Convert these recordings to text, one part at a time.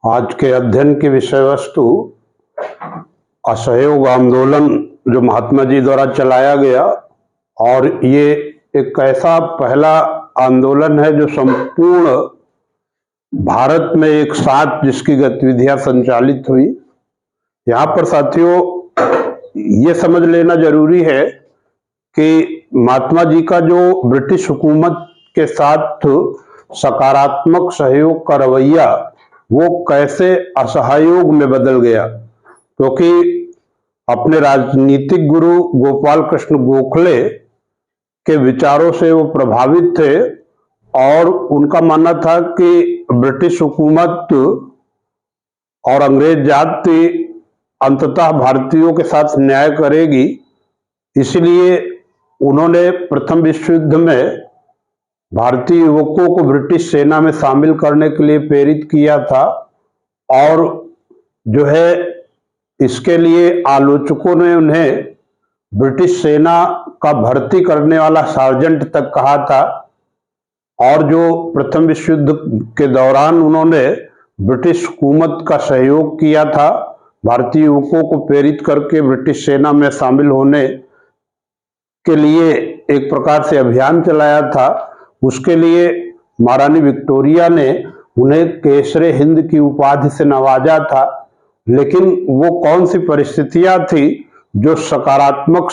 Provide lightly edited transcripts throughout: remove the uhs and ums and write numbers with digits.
आज के अध्ययन की विषय वस्तु असहयोग आंदोलन जो महात्मा जी द्वारा चलाया गया, और ये एक ऐसा पहला आंदोलन है जो संपूर्ण भारत में एक साथ जिसकी गतिविधियां संचालित हुई। यहाँ पर साथियों ये समझ लेना जरूरी है कि महात्मा जी का जो ब्रिटिश हुकूमत के साथ सकारात्मक सहयोग का रवैया वो कैसे असहयोग में बदल गया, क्योंकि अपने राजनीतिक गुरु गोपाल कृष्ण गोखले के विचारों से वो प्रभावित थे और उनका मानना था कि ब्रिटिश हुकूमत और अंग्रेज जाति अंततः भारतीयों के साथ न्याय करेगी। इसलिए उन्होंने प्रथम विश्व युद्ध में भारतीय युवकों को ब्रिटिश सेना में शामिल करने के लिए प्रेरित किया था, और जो है इसके लिए आलोचकों ने उन्हें ब्रिटिश सेना का भर्ती करने वाला सार्जेंट तक कहा था। और जो प्रथम विश्व युद्ध के दौरान उन्होंने ब्रिटिश हुकूमत का सहयोग किया था, भारतीय युवकों को प्रेरित करके ब्रिटिश सेना में शामिल होने के लिए एक प्रकार से अभियान चलाया था। उसके लिए महारानी विक्टोरिया ने उन्हें केसरे हिंद की उपाधि से नवाजा था। लेकिन वो कौन सी परिस्थितियां थी जो सकारात्मक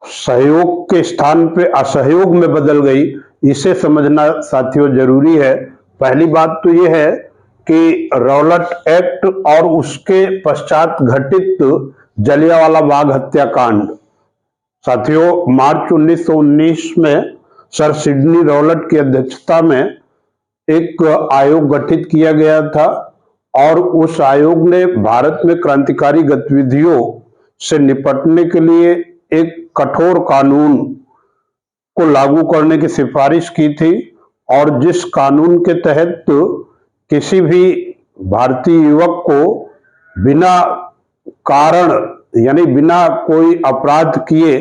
सहयोग के स्थान पे असहयोग में बदल गई, इसे समझना साथियों जरूरी है। पहली बात तो ये है कि रौलट एक्ट और उसके पश्चात घटित जलियांवाला बाग हत्याकांड। साथियों, मार्च 1919 में सर सिडनी रौलट की अध्यक्षता में एक आयोग गठित किया गया था, और उस आयोग ने भारत में क्रांतिकारी गतिविधियों से निपटने के लिए एक कठोर कानून को लागू करने की सिफारिश की थी, और जिस कानून के तहत किसी भी भारतीय युवक को बिना कारण यानी बिना कोई अपराध किए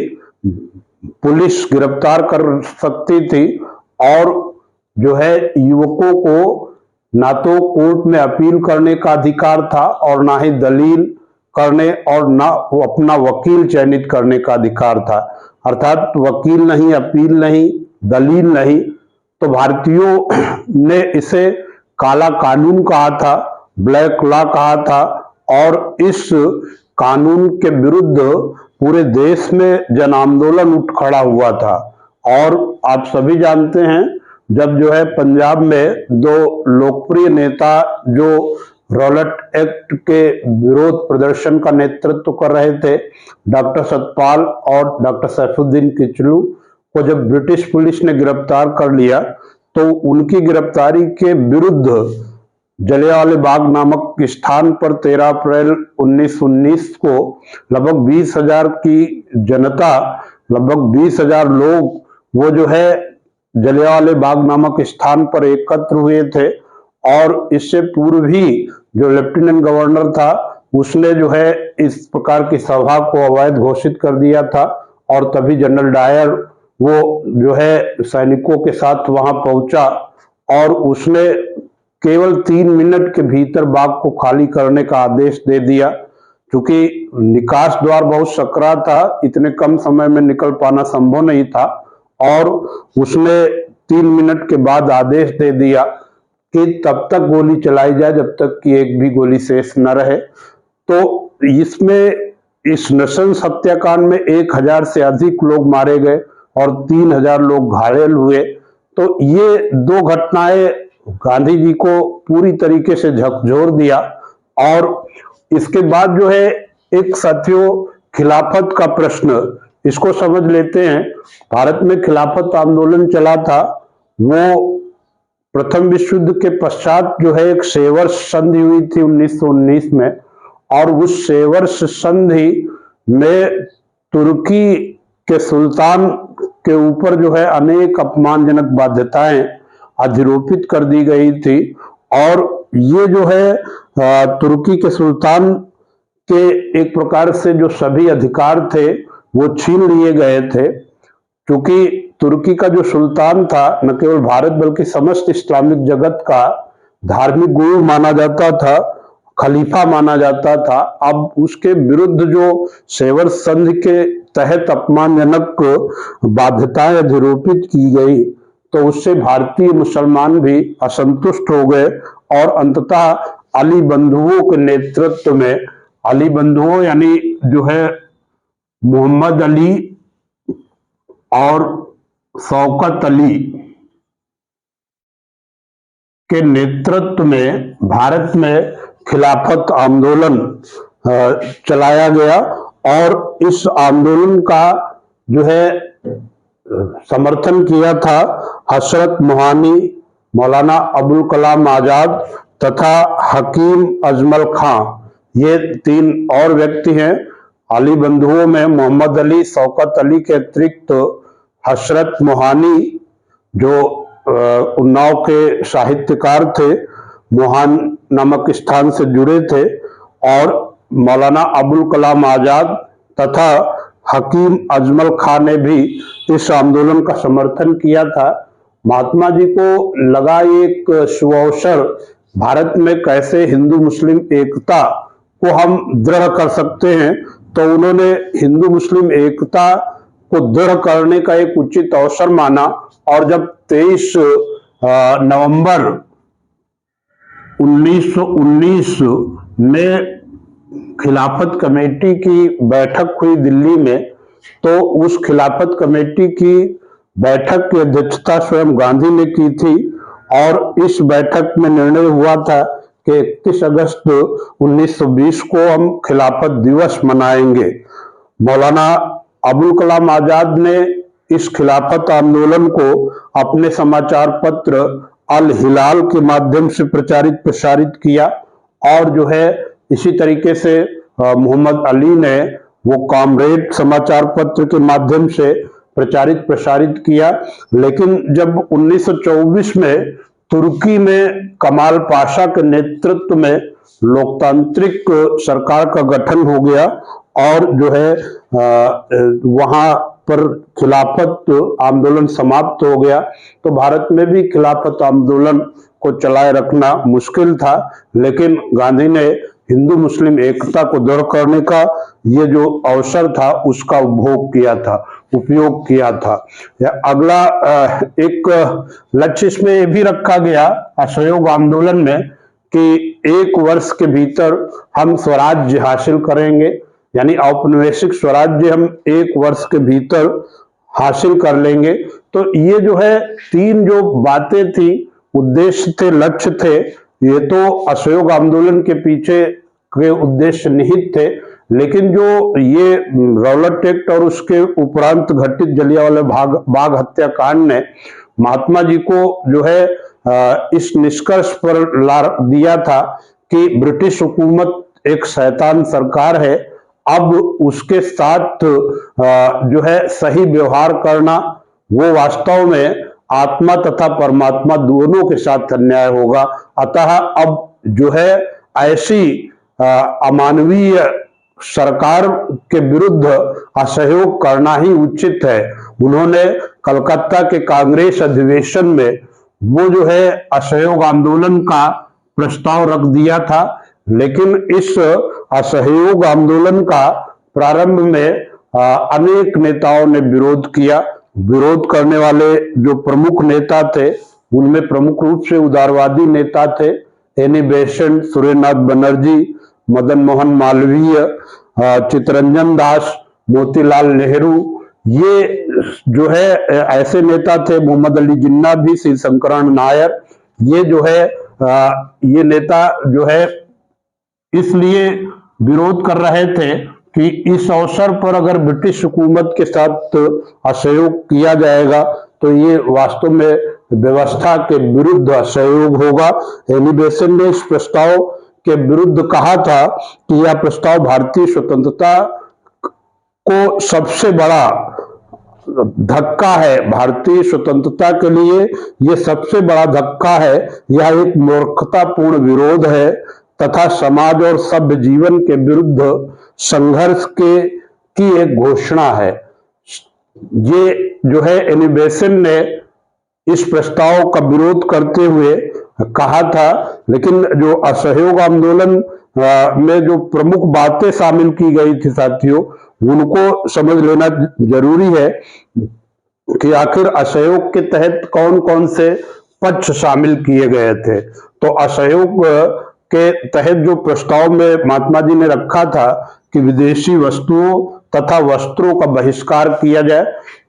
पुलिस गिरफ्तार कर सकती थी, और जो है युवकों को ना तो कोर्ट में अपील करने का अधिकार था और ना ही दलील करने और ना वो अपना वकील चयनित करने का अधिकार था। अर्थात वकील नहीं, अपील नहीं, दलील नहीं। तो भारतीयों ने इसे काला कानून कहा था, ब्लैक लॉ कहा था, और इस कानून के विरुद्ध पूरे देश में जन आंदोलन उठ खड़ा हुआ था। और आप सभी जानते हैं, जब जो है पंजाब में दो लोकप्रिय नेता जो रौलट एक्ट के विरोध प्रदर्शन का नेतृत्व कर रहे थे, डॉक्टर सतपाल और डॉक्टर सैफुद्दीन किचलू, को जब ब्रिटिश पुलिस ने गिरफ्तार कर लिया, तो उनकी गिरफ्तारी के विरुद्ध जलियांवाला बाग नामक स्थान पर 13 अप्रैल 1919 को लगभग 20,000 की जनता, लगभग 20,000 लोग वो जो है जलियांवाला बाग नामक स्थान पर एकत्र हुए थे। और इससे पूर्व ही जो लेफ्टिनेंट गवर्नर था उसने जो है इस प्रकार की सभा को अवैध घोषित कर दिया था, और तभी जनरल डायर वो जो है सैनिकों के साथ वहां पहुंचा, और उसने केवल 3 मिनट के भीतर बाग को खाली करने का आदेश दे दिया। क्योंकि निकास द्वार बहुत सकरा था, इतने कम समय में निकल पाना संभव नहीं था, और उसने 3 मिनट के बाद आदेश दे दिया कि तब तक गोली चलाई जाए जब तक कि एक भी गोली शेष न रहे। तो इसमें इस नृशंस हत्याकांड में 1000 से अधिक लोग मारे गए और 3000 लोग घायल हुए। तो ये दो घटनाएं गांधी जी को पूरी तरीके से झकझोर दिया। और इसके बाद जो है एक साथियों खिलाफत का प्रश्न, इसको समझ लेते हैं। भारत में खिलाफत आंदोलन चला था, वो प्रथम विश्व युद्ध के पश्चात जो है एक सेवर्स संधि हुई थी 1919 में, और उस सेवर्स संधि में तुर्की के सुल्तान के ऊपर जो है अनेक अपमानजनक बाध्यताएं अधिरोपित कर दी गई थी, और ये जो है तुर्की के सुल्तान के एक प्रकार से जो सभी अधिकार थे वो छीन लिए गए थे। क्योंकि तुर्की का जो सुल्तान था न केवल भारत बल्कि समस्त इस्लामिक जगत का धार्मिक गुरु माना जाता था, खलीफा माना जाता था। अब उसके विरुद्ध जो सेवर संघ के तहत अपमानजनक बाध्यताएं अधिरोपित की गई, तो उससे भारतीय मुसलमान भी असंतुष्ट हो गए और अंततः अली बंधुओं के नेतृत्व में, अली बंधुओं यानी जो है मोहम्मद अली और शौकत अली के नेतृत्व में भारत में खिलाफत आंदोलन चलाया गया और इस आंदोलन का जो है समर्थन किया था हजरत मोहानी, मौलाना अबुल कलाम आजाद तथा हकीम अजमल खां। ये तीन और व्यक्ति हैं। अली बंधुओं में मोहम्मद अली, शौकत अली के अतिरिक्त हजरत मोहानी जो उन्नाव के साहित्यकार थे, मोहान नामक स्थान से जुड़े थे, और मौलाना अबुल कलाम आजाद तथा हकीम अजमल खां ने भी इस आंदोलन का समर्थन किया था। महात्मा जी को लगा एक सुअवसर, भारत में कैसे हिंदू मुस्लिम एकता को हम दृढ़ कर सकते हैं, तो उन्होंने हिंदू मुस्लिम एकता को दृढ़ करने का एक उचित अवसर माना और जब 23 नवंबर 1919 में खिलाफत कमेटी की बैठक हुई दिल्ली में, तो उस खिलाफत कमेटी की बैठक की अध्यक्षता स्वयं गांधी ने की थी और इस बैठक में निर्णय हुआ था कि 31 अगस्त 1920 को हम खिलाफत दिवस मनाएंगे। मौलाना अबुल कलाम आजाद ने इस खिलाफत आंदोलन को अपने समाचार पत्र अल हिलाल के माध्यम से प्रचारित प्रसारित किया और जो है इसी तरीके से मोहम्मद अली ने वो कामरेड समाचार पत्र के माध्यम से प्रचारित प्रसारित किया। लेकिन जब 1924 में तुर्की में कमाल पाशा के नेतृत्व में लोकतांत्रिक सरकार का गठन हो गया और जो है वहां पर खिलाफत आंदोलन समाप्त हो गया, तो भारत में भी खिलाफत आंदोलन को चलाए रखना मुश्किल था। लेकिन गांधी ने हिंदू मुस्लिम एकता को दृढ़ करने का ये जो अवसर था उसका उपयोग किया था। अगला एक लक्ष्य इसमें ये भी रखा गया असहयोग आंदोलन में कि 1 वर्ष के भीतर हम स्वराज्य हासिल करेंगे, यानी औपनिवेशिक स्वराज्य हम 1 वर्ष के भीतर हासिल कर लेंगे। तो ये जो है 3 जो बातें थी, उद्देश्य थे, लक्ष्य थे, ये तो असहयोग आंदोलन के पीछे के उद्देश्य निहित थे। लेकिन जो ये रौलट एक्ट और उसके उपरांत घटित जलियांवाला बाग हत्याकांड ने महात्मा जी को जो है इस निष्कर्ष पर ला दिया था कि ब्रिटिश हुकूमत एक शैतान सरकार है, अब उसके साथ जो है सही व्यवहार करना वो वास्तव में आत्मा तथा परमात्मा दोनों के साथ अन्याय होगा। अतः अब जो है ऐसी अमानवीय सरकार के विरुद्ध असहयोग करना ही उचित है। उन्होंने कलकत्ता के कांग्रेस अधिवेशन में वो जो है असहयोग आंदोलन का प्रस्ताव रख दिया था, लेकिन इस असहयोग आंदोलन का प्रारंभ में अनेक नेताओं ने विरोध किया। विरोध करने वाले जो प्रमुख नेता थे उनमें प्रमुख रूप से उदारवादी नेता थे एनी बेसेंट, सूर्यनाथ बनर्जी, मदन मोहन मालवीय, चित्तरंजन दास, मोतीलाल नेहरू। ये जो है ऐसे नेता थे, मोहम्मद अली जिन्ना भी, श्री शंकरण नायर। ये जो है ये नेता जो है इसलिए विरोध कर रहे थे कि इस अवसर पर अगर ब्रिटिश हुकूमत के साथ असहयोग किया जाएगा तो ये वास्तव में व्यवस्था के विरुद्ध असहयोग होगा। एनी बेसेंट ने इस प्रस्ताव के विरुद्ध कहा था कि यह प्रस्ताव भारतीय स्वतंत्रता को सबसे बड़ा धक्का है, भारतीय स्वतंत्रता के लिए यह सबसे बड़ा धक्का है, यह एक मूर्खतापूर्ण विरोध है तथा समाज और सभ्य जीवन के विरुद्ध संघर्ष की एक घोषणा है। ये जो है एनी बेसेंट ने इस प्रस्ताव का विरोध करते हुए कहा था लेकिन जो असहयोग आंदोलन में जो प्रमुख बातें शामिल की गई थी साथियों, उनको समझ लेना जरूरी है कि आखिर असहयोग के तहत कौन कौन से पक्ष शामिल किए गए थे। तो असहयोग के तहत जो प्रस्ताव में महात्मा जी ने रखा था कि विदेशी वस्तुओं तथा वस्त्रों का बहिष्कार किया जाए।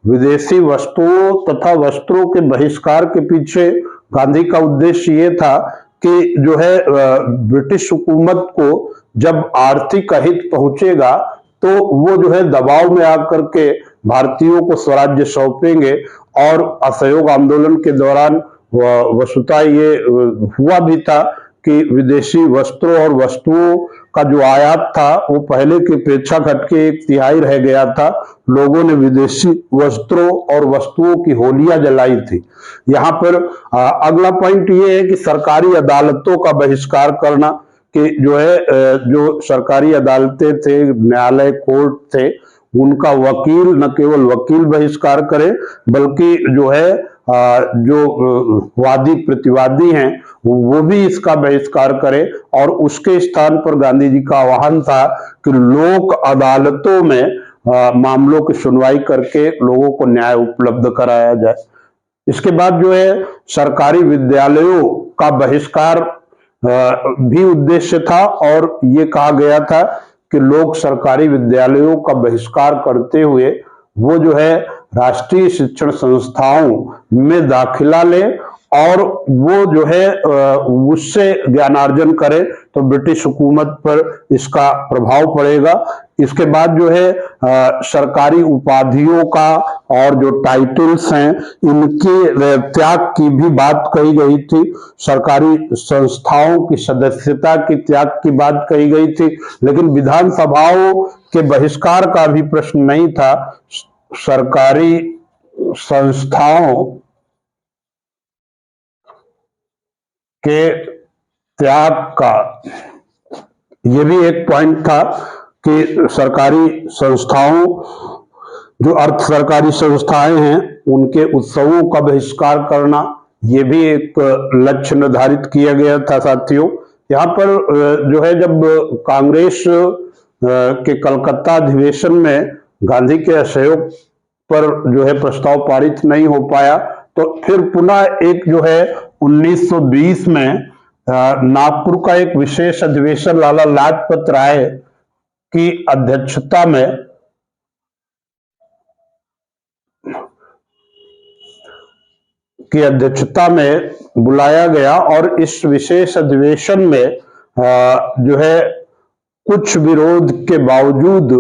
विदेशी वस्तुओं तथा वस्त्रों के बहिष्कार के पीछे गांधी का उद्देश्य ये था कि जो है ब्रिटिश हुकूमत को जब आर्थिक हित पहुंचेगा तो वो जो है दबाव में आकर के भारतीयों को स्वराज्य सौंपेंगे। और असहयोग आंदोलन के दौरान वस्तुतः ये हुआ भी था कि विदेशी वस्त्रों और वस्तुओं का जो आयात था वो पहले की अपेक्षा घटके 1/3 रह गया था। लोगों ने विदेशी वस्त्रों और वस्तुओं की होलियां जलाई थी। यहाँ पर अगला पॉइंट ये है कि सरकारी अदालतों का बहिष्कार करना, कि जो है जो सरकारी अदालतें थे, न्यायालय, कोर्ट थे, उनका वकील न केवल वकील बहिष्कार करे बल्कि जो है जो वादी प्रतिवादी हैं वो भी इसका बहिष्कार करे। और उसके स्थान पर गांधी जी का आह्वान था कि लोक अदालतों में मामलों की सुनवाई करके लोगों को न्याय उपलब्ध कराया जाए। इसके बाद जो है सरकारी विद्यालयों का बहिष्कार भी उद्देश्य था और ये कहा गया था कि लोग सरकारी विद्यालयों का बहिष्कार करते हुए वो जो है राष्ट्रीय शिक्षण संस्थाओं में दाखिला ले और वो जो है उससे ज्ञानार्जन करे तो ब्रिटिश हुकूमत पर इसका प्रभाव पड़ेगा। इसके बाद जो है सरकारी उपाधियों का और जो टाइटल्स हैं इनके त्याग की भी बात कही गई थी। सरकारी संस्थाओं की सदस्यता की त्याग की बात कही गई थी। लेकिन विधानसभाओं के बहिष्कार का भी प्रश्न नहीं था। सरकारी संस्थाओं के त्याग का ये भी एक पॉइंट था कि सरकारी संस्थाओं, जो अर्ध सरकारी संस्थाएं हैं, उनके उत्सवों का बहिष्कार करना, ये भी एक लक्ष्य निर्धारित किया गया था साथियों। यहाँ पर जो है जब कांग्रेस के कलकत्ता अधिवेशन में गांधी के असहयोग पर जो है प्रस्ताव पारित नहीं हो पाया तो फिर पुनः एक जो है 1920 में नागपुर का एक विशेष अधिवेशन लाला लाजपत राय की अध्यक्षता में बुलाया गया और इस विशेष अधिवेशन में जो है कुछ विरोध के बावजूद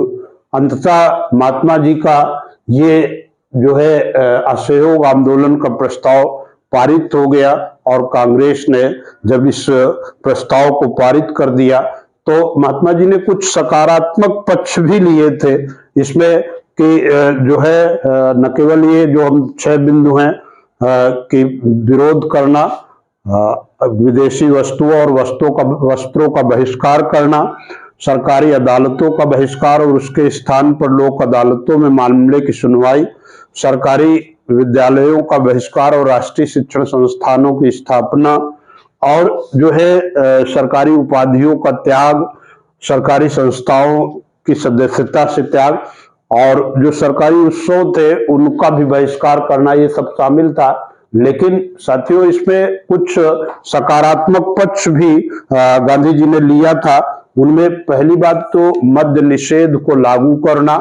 अंततः महात्मा जी का ये जो है असहयोग आंदोलन का प्रस्ताव पारित हो गया। और कांग्रेस ने जब इस प्रस्ताव को पारित कर दिया तो महात्मा जी ने कुछ सकारात्मक पक्ष भी लिए थे इसमें कि जो है न केवल ये जो हम 6 बिंदु हैं कि विरोध करना, विदेशी वस्तुओं और वस्त्रों का बहिष्कार करना, सरकारी अदालतों का बहिष्कार और उसके स्थान पर लोक अदालतों में मामले की सुनवाई, सरकारी विद्यालयों का बहिष्कार और राष्ट्रीय शिक्षण संस्थानों की स्थापना, और जो है सरकारी उपाधियों का त्याग, सरकारी संस्थाओं की सदस्यता से त्याग और जो सरकारी उत्सव थे उनका भी बहिष्कार करना, ये सब शामिल था। लेकिन साथियों इसमें कुछ सकारात्मक पक्ष भी गांधी जी ने लिया था। उनमें पहली बात तो मद्य निषेध को लागू करना,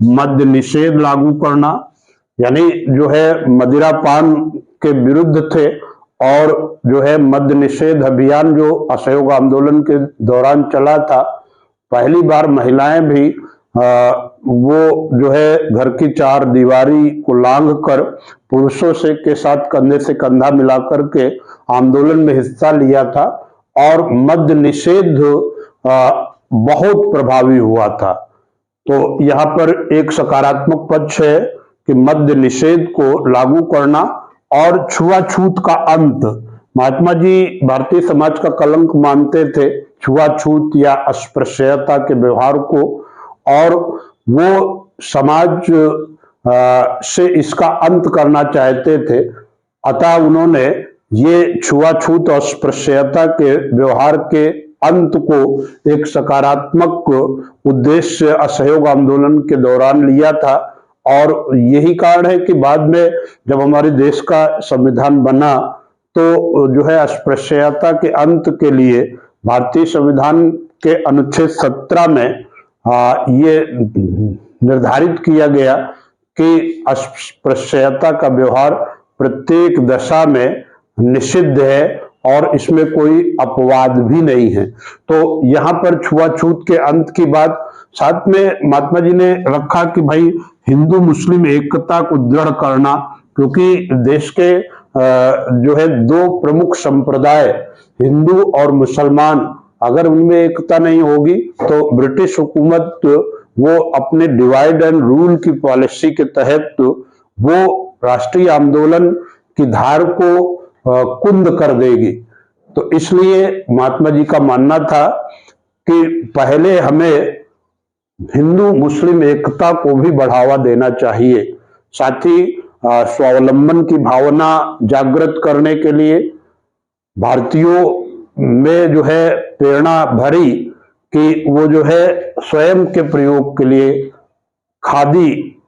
मद्य निषेध लागू करना, यानी जो है मदिरा पान के विरुद्ध थे और जो है मद्य निषेध अभियान जो असहयोग आंदोलन के दौरान चला था, पहली बार महिलाएं भी वो जो है घर की 4 दीवारी को लांघ कर पुरुषों के साथ कंधे से कंधा मिलाकर के आंदोलन में हिस्सा लिया था और मद्य निषेध बहुत प्रभावी हुआ था। तो यहाँ पर एक सकारात्मक पक्ष है कि मद्य निषेध को लागू करना और छुआछूत का अंत। महात्मा जी भारतीय समाज का कलंक मानते थे छुआछूत या अस्पृश्यता के व्यवहार को, और वो समाज से इसका अंत करना चाहते थे। अतः उन्होंने ये छुआछूत और स्पृश्यता के व्यवहार के अंत को एक सकारात्मक उद्देश्य से असहयोग आंदोलन के दौरान लिया था। और यही कारण है कि बाद में जब हमारे देश का संविधान बना तो जो है अस्पृश्यता के अंत के लिए भारतीय संविधान के अनुच्छेद 17 में ये निर्धारित किया गया कि अस्पृश्यता का व्यवहार प्रत्येक दशा में निषिद्ध है और इसमें कोई अपवाद भी नहीं है। तो यहाँ पर छुआछूत के अंत की बात, साथ में महात्मा जी ने रखा कि भाई हिंदू मुस्लिम एकता को दृढ़ करना, क्योंकि देश के जो है दो प्रमुख संप्रदाय हिंदू और मुसलमान, अगर उनमें एकता नहीं होगी तो ब्रिटिश हुकूमत वो अपने डिवाइड एंड रूल की पॉलिसी के तहत वो राष्ट्रीय आंदोलन की धार को कुंद कर देगी। तो इसलिए महात्मा जी का मानना था कि पहले हमें हिंदू मुस्लिम एकता को भी बढ़ावा देना चाहिए, साथ ही स्वावलंबन की भावना जागृत करने के लिए भारतीयों में जो है प्रेरणा भरी कि वो जो है स्वयं के प्रयोग के लिए खादी,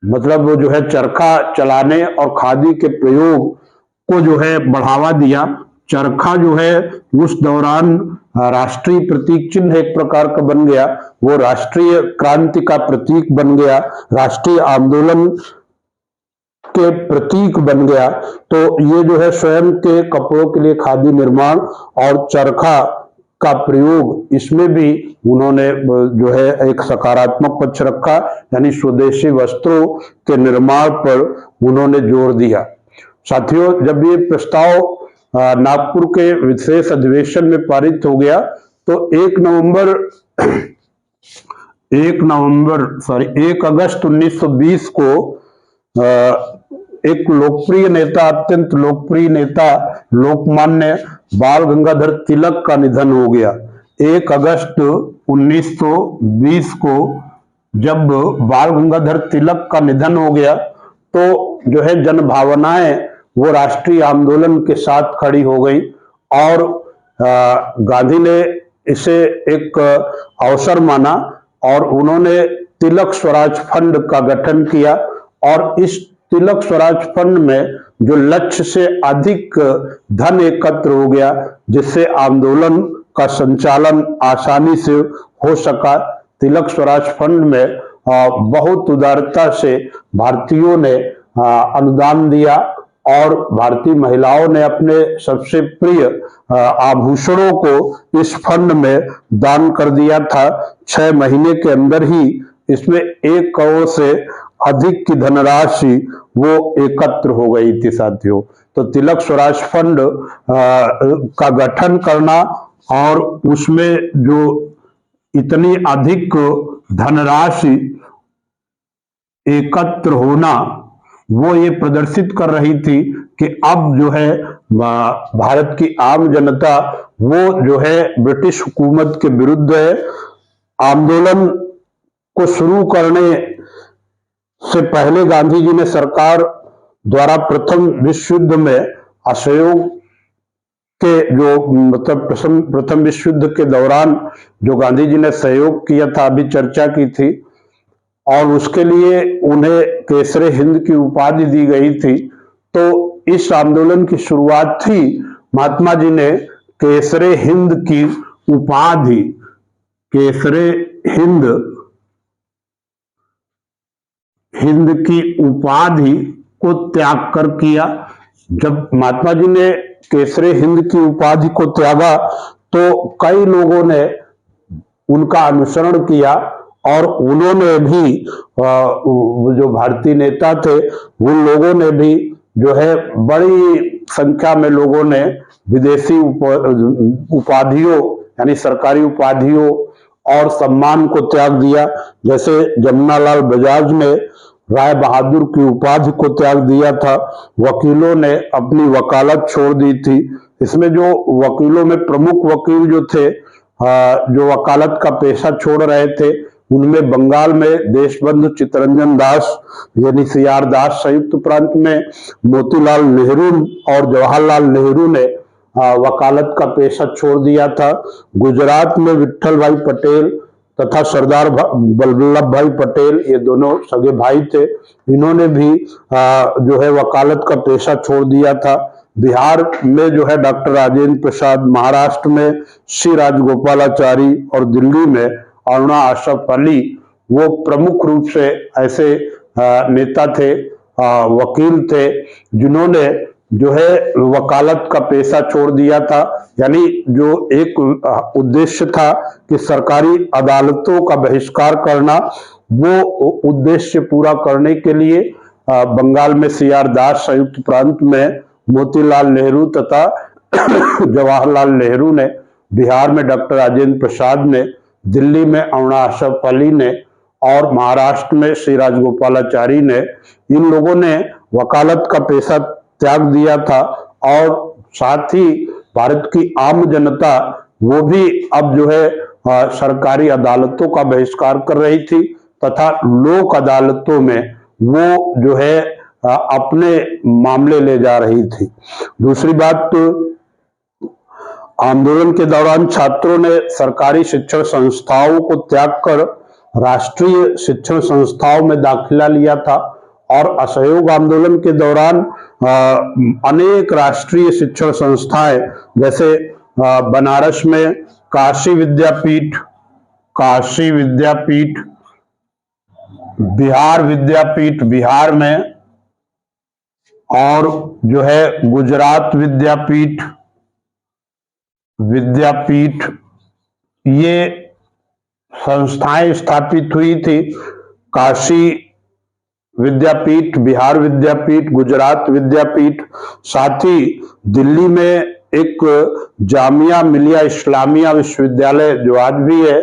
मतलब वो जो है चरखा चलाने और खादी के प्रयोग को जो है बढ़ावा दिया। चरखा जो है उस दौरान राष्ट्रीय प्रतीक चिन्ह एक प्रकार का बन गया, वो राष्ट्रीय क्रांति का प्रतीक बन गया, राष्ट्रीय आंदोलन के प्रतीक बन गया। तो ये जो है स्वयं के कपड़ों के लिए खादी निर्माण और चरखा का प्रयोग, इसमें भी उन्होंने जो है एक सकारात्मक पक्ष रखा, यानी स्वदेशी वस्त्रों के निर्माण पर उन्होंने जोर दिया। साथियों, जब ये प्रस्ताव नागपुर के विशेष अधिवेशन में पारित हो गया तो 1 अगस्त 1920 को एक लोकप्रिय नेता, अत्यंत लोकप्रिय नेता लोकमान्य बाल गंगाधर तिलक का निधन हो गया। 1 अगस्त 1920 को जब बाल गंगाधर तिलक का निधन हो गया तो जो है जनभावनाएं वो राष्ट्रीय आंदोलन के साथ खड़ी हो गई और गांधी ने इसे एक अवसर माना और उन्होंने तिलक स्वराज फंड का गठन किया। और इस तिलक स्वराज फंड में जो लक्ष्य से अधिक धन एकत्र हो गया, जिससे आंदोलन का संचालन आसानी से हो सका। तिलक स्वराज फंड में बहुत उदारता से भारतीयों ने अनुदान दिया और भारतीय महिलाओं ने अपने सबसे प्रिय आभूषणों को इस फंड में दान कर दिया था। 6 महीने के अंदर ही इसमें 1 करोड़ से अधिक की धनराशि वो एकत्र हो गई थी साथियों। तो तिलक स्वराज फंड का गठन करना और उसमें जो इतनी अधिक धनराशि एकत्र होना, वो ये प्रदर्शित कर रही थी कि अब जो है भारत की आम जनता वो जो है ब्रिटिश हुकूमत के विरुद्ध है। आंदोलन को शुरू करने से पहले गांधी जी ने सरकार द्वारा प्रथम विश्व युद्ध में असहयोग के जो मतलब प्रथम विश्व युद्ध के दौरान जो गांधी जी ने सहयोग किया था, अभी चर्चा की थी, और उसके लिए उन्हें केसरे हिंद की उपाधि दी गई थी। तो इस आंदोलन की शुरुआत थी महात्मा जी ने केसरे हिंद की उपाधि, केसरे हिंद की उपाधि को त्याग कर किया। जब महात्मा जी ने केसरे हिंद की उपाधि को त्यागा तो कई लोगों ने उनका अनुसरण किया और उन्होंने भी जो भारतीय नेता थे उन लोगों ने भी जो है बड़ी संख्या में लोगों ने विदेशी उपाधियों यानी सरकारी उपाधियों और सम्मान को त्याग दिया। जैसे जमुनालाल बजाज ने राय बहादुर की उपाधि को त्याग दिया था। वकीलों ने अपनी वकालत छोड़ दी थी। इसमें जो वकीलों में प्रमुख वकील जो थे, जो वकालत का पेशा छोड़ रहे थे, उनमें बंगाल में देशबंधु चित्तरंजन दास यानी सीआर दास, संयुक्त प्रांत में मोतीलाल नेहरू और जवाहरलाल नेहरू ने वकालत का पेशा छोड़ दिया था। गुजरात में विट्ठल भाई पटेल तथा सरदार वल्लभ भाई पटेल, ये दोनों सगे भाई थे, इन्होंने भी जो है वकालत का पेशा छोड़ दिया था। बिहार में जो है डॉक्टर राजेंद्र प्रसाद, महाराष्ट्र में श्री राजगोपालाचारी और दिल्ली में अरुणा आसफ अली, वो प्रमुख रूप से ऐसे नेता थे, वकील थे, जिन्होंने जो है वकालत का पेशा छोड़ दिया था। यानी जो एक उद्देश्य था कि सरकारी अदालतों का बहिष्कार करना, वो उद्देश्य पूरा करने के लिए बंगाल में सीआर दास, संयुक्त प्रांत में मोतीलाल नेहरू तथा जवाहरलाल नेहरू ने, बिहार में डॉक्टर राजेंद्र प्रसाद ने, दिल्ली में अरुणा आसफ अली ने और महाराष्ट्र में श्री राजगोपालाचारी ने, इन लोगों ने वकालत का पेशा त्याग दिया था। और साथ ही भारत की आम जनता वो भी अब जो है सरकारी अदालतों का बहिष्कार कर रही थी तथा लोक अदालतों में वो जो है अपने मामले ले जा रही थी। दूसरी बात, तो आंदोलन के दौरान छात्रों ने सरकारी शिक्षण संस्थाओं को त्याग कर राष्ट्रीय शिक्षण संस्थाओं में दाखिला लिया था और असहयोग आंदोलन के दौरान अनेक राष्ट्रीय शिक्षण संस्थाएं, जैसे बनारस में काशी विद्यापीठ, बिहार विद्यापीठ बिहार में, और जो है गुजरात विद्यापीठ, ये संस्थाएं स्थापित हुई थी। काशी विद्यापीठ, बिहार विद्यापीठ, गुजरात विद्यापीठ, साथ ही दिल्ली में एक जामिया मिलिया इस्लामिया विश्वविद्यालय जो आज भी है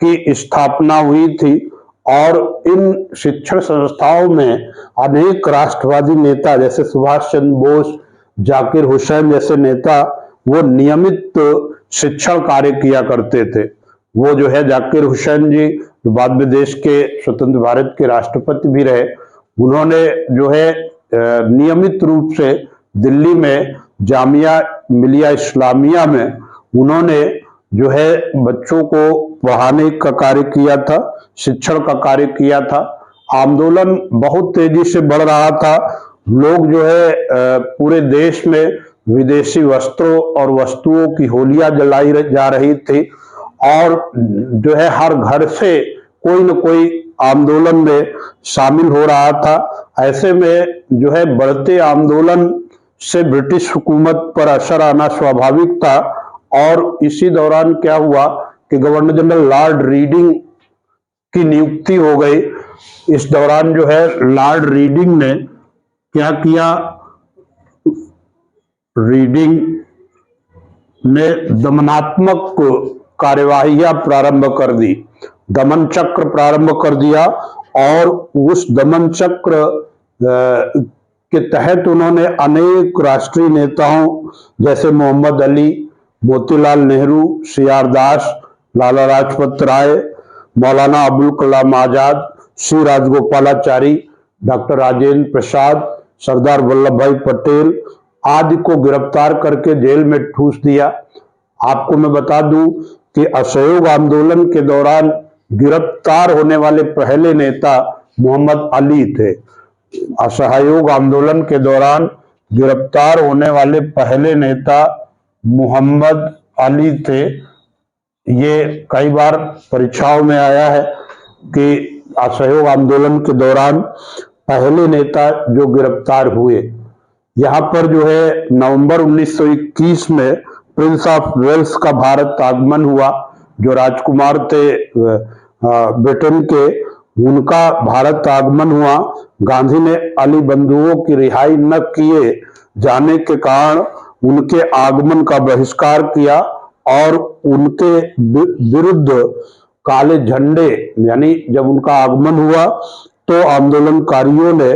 की स्थापना हुई थी। और इन शिक्षण संस्थाओं में अनेक राष्ट्रवादी नेता जैसे सुभाष चंद्र बोस, जाकिर हुसैन जैसे नेता वो नियमित शिक्षण कार्य किया करते थे। वो जो है जाकिर हुसैन जी, जो बाद में देश के स्वतंत्र भारत के राष्ट्रपति भी रहे, उन्होंने जो है नियमित रूप से दिल्ली में जामिया मिलिया इस्लामिया में उन्होंने जो है बच्चों को पढ़ाने का कार्य किया था, शिक्षण का कार्य किया था। आंदोलन बहुत तेजी से बढ़ रहा था। लोग जो है पूरे देश में विदेशी वस्त्रों और वस्तुओं की होलियां जलाई जा रही थी और जो है हर घर से कोई न कोई आंदोलन में शामिल हो रहा था। ऐसे में जो है बढ़ते आंदोलन से ब्रिटिश हुकूमत पर असर आना स्वाभाविक था। और इसी दौरान क्या हुआ कि गवर्नर जनरल लॉर्ड रीडिंग की नियुक्ति हो गई। इस दौरान जो है लॉर्ड रीडिंग ने क्या किया, रीडिंग ने दमनात्मक कार्यवाहियां प्रारंभ कर दी, दमन चक्र प्रारंभ कर दिया। और उस दमन चक्र के तहत उन्होंने अनेक राष्ट्रीय नेताओं जैसे मोहम्मद अली, मोतीलाल नेहरू, सीआर दास, लाला लाजपत राय, मौलाना अबुल कलाम आजाद, श्री राजगोपालाचारी, डॉक्टर राजेंद्र प्रसाद, सरदार वल्लभ भाई पटेल आदि को गिरफ्तार करके जेल में ठूस दिया। आपको मैं बता दूं कि असहयोग आंदोलन के दौरान गिरफ्तार होने वाले पहले नेता मोहम्मद अली थे। असहयोग आंदोलन के दौरान गिरफ्तार होने वाले पहले नेता मोहम्मद अली थे। ये कई बार परीक्षाओं में आया है कि असहयोग आंदोलन के दौरान पहले नेता जो गिरफ्तार हुए। यहाँ पर जो है नवंबर 1921 में प्रिंस ऑफ वेल्स का भारत आगमन हुआ, जो राजकुमार थे ब्रिटेन के, उनका भारत आगमन हुआ। गांधी ने अली बंधुओं की रिहाई न किए जाने के कारण उनके आगमन का बहिष्कार किया और उनके विरुद्ध काले झंडे, यानी जब उनका आगमन हुआ तो आंदोलनकारियों ने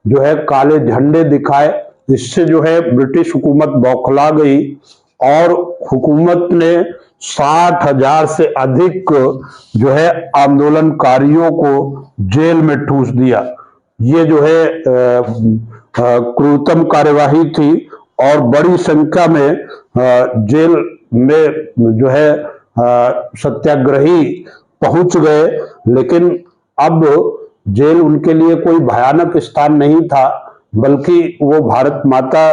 जो है काले झंडे दिखाए। इससे जो है ब्रिटिश हुकूमत बौखला गई और हुकूमत ने 60,000 से अधिक जो है आंदोलनकारियों को जेल में ठूस दिया। ये जो है क्रूरतम कार्यवाही थी और बड़ी संख्या में जेल में जो है सत्याग्रही पहुंच गए, लेकिन अब जेल उनके लिए कोई भयानक स्थान नहीं था, बल्कि वो भारत माता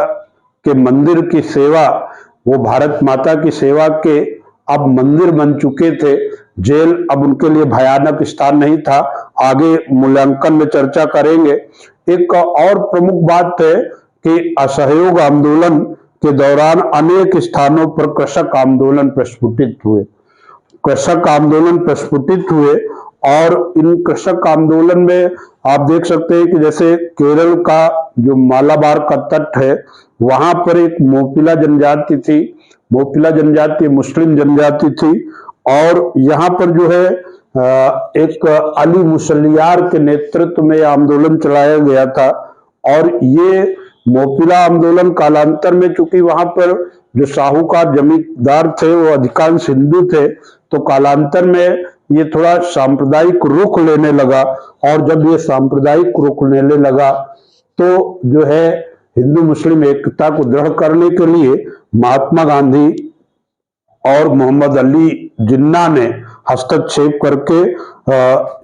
के मंदिर की सेवा, वो भारत माता की सेवा के अब मंदिर बन चुके थे। जेल अब उनके लिए भयानक स्थान नहीं था। आगे मूल्यांकन में चर्चा करेंगे। एक और प्रमुख बात है कि असहयोग आंदोलन के दौरान अनेक स्थानों पर कृषक आंदोलन प्रस्फुटित हुए। कृषक आंदोलन प्रस्फुटित हुए और इन कृषक आंदोलन में आप देख सकते हैं कि जैसे केरल का जो मालाबार का तट है, वहां पर एक मोपिला जनजाति थी। मोपिला जनजाति मुस्लिम जनजाति थी और यहाँ पर जो है एक अली मुसलियार के नेतृत्व में आंदोलन चलाया गया था। और ये मोपिला आंदोलन कालांतर में, चूंकि वहां पर जो साहूकार जमींदार थे वो अधिकांश हिंदू थे, तो कालांतर में ये थोड़ा सांप्रदायिक रुख लेने लगा। और जब ये सांप्रदायिक रुख लेने लगा तो जो है हिंदू मुस्लिम एकता को दृढ़ करने के लिए महात्मा गांधी और मोहम्मद अली जिन्ना ने हस्तक्षेप करके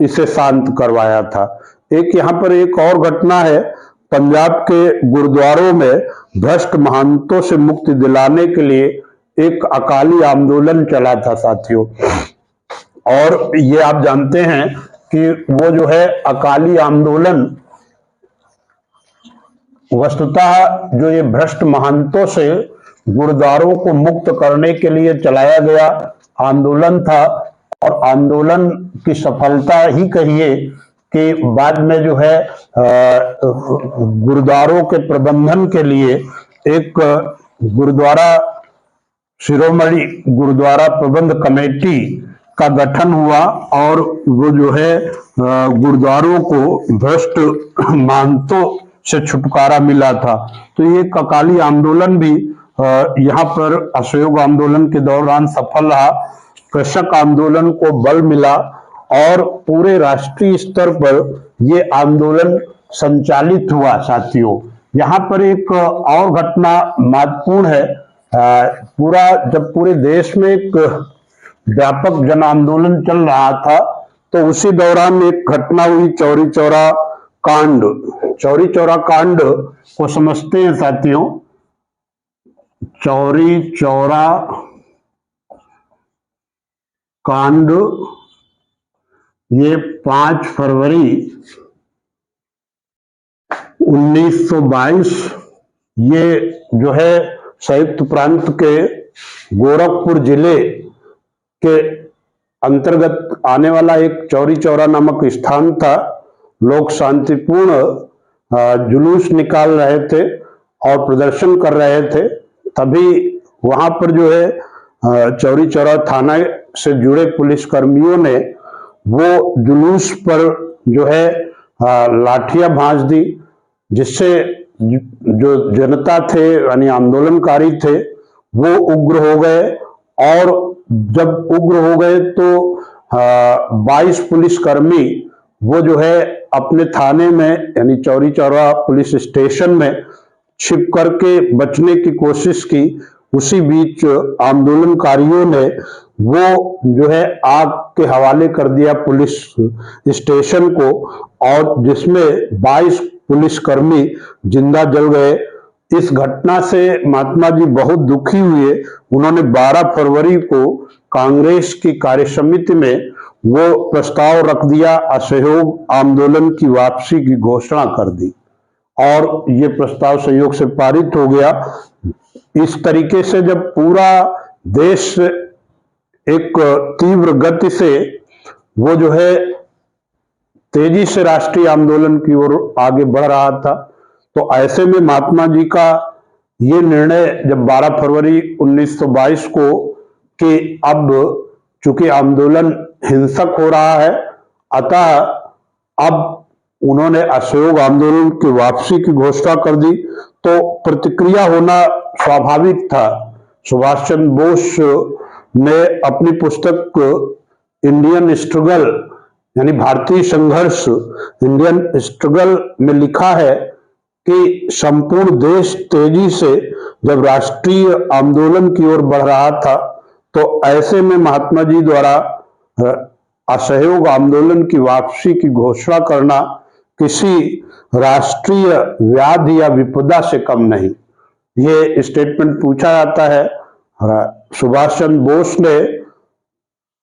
इसे शांत करवाया था। एक यहाँ पर एक और घटना है, पंजाब के गुरुद्वारों में भ्रष्ट महंतों से मुक्ति दिलाने के लिए एक अकाली आंदोलन चला था साथियों। और ये आप जानते हैं कि वो जो है अकाली आंदोलन वस्तुतः जो ये भ्रष्ट महंतों से गुरुद्वारों को मुक्त करने के लिए चलाया गया आंदोलन था। और आंदोलन की सफलता ही कहिए कि बाद में जो है गुरुद्वारों के प्रबंधन के लिए एक गुरुद्वारा शिरोमणि गुरुद्वारा प्रबंध कमेटी का गठन हुआ और वो जो है गुरुद्वारों को भ्रष्ट महंतों से छुटकारा मिला था। तो ये अकाली आंदोलन भी यहाँ पर असहयोग आंदोलन के दौरान सफल रहा। कृषक आंदोलन को बल मिला और पूरे राष्ट्रीय स्तर पर ये आंदोलन संचालित हुआ साथियों। यहाँ पर एक और घटना महत्वपूर्ण है। जब पूरे देश में एक व्यापक जन आंदोलन चल रहा था, तो उसी दौरान एक घटना हुई, चौरी चौरा कांड। चौरी चौरा कांड को समझते हैं साथियों। चौरी चौरा कांड ये 5 फरवरी 1922 ये जो है संयुक्त प्रांत के गोरखपुर जिले के अंतर्गत आने वाला एक चौरी चौरा नामक स्थान था। लोग शांतिपूर्ण जुलूस निकाल रहे थे और प्रदर्शन कर रहे थे। तभी वहां पर जो है चौरी चौरा थाना से जुड़े पुलिस कर्मियों ने वो जुलूस पर जो है लाठियां भांज दी, जिससे जो जनता थे यानी आंदोलनकारी थे वो उग्र हो गए। और जब उग्र हो गए तो 22 पुलिसकर्मी वो जो है अपने थाने में यानी चौरी चौरा पुलिस स्टेशन में छिप करके बचने की कोशिश की। उसी बीच आंदोलनकारियों ने वो जो है आग के हवाले कर दिया पुलिस स्टेशन को, और जिसमें 22 पुलिसकर्मी जिंदा जल गए। इस घटना से महात्मा जी बहुत दुखी हुए। उन्होंने 12 फरवरी को कांग्रेस की कार्यसमिति में वो प्रस्ताव रख दिया, असहयोग आंदोलन की वापसी की घोषणा कर दी और ये प्रस्ताव सहयोग से पारित हो गया। इस तरीके से जब पूरा देश एक तीव्र गति से वो जो है तेजी से राष्ट्रीय आंदोलन की ओर आगे बढ़ रहा था, तो ऐसे में महात्मा जी का ये निर्णय जब 12 फरवरी 1922 को कि अब चूंकि आंदोलन हिंसक हो रहा है, अतः अब उन्होंने असहयोग आंदोलन की वापसी की घोषणा कर दी। तो प्रतिक्रिया होना स्वाभाविक था। सुभाष चंद्र बोस ने अपनी पुस्तक इंडियन स्ट्रगल यानी भारतीय संघर्ष इंडियन स्ट्रगल में लिखा है कि संपूर्ण देश तेजी से जब राष्ट्रीय आंदोलन की ओर बढ़ रहा था, तो ऐसे में महात्मा जी द्वारा असहयोग आंदोलन की वापसी की घोषणा करना किसी राष्ट्रीय व्याधि या विपदा से कम नहीं। ये स्टेटमेंट पूछा जाता है। सुभाष चंद्र बोस ने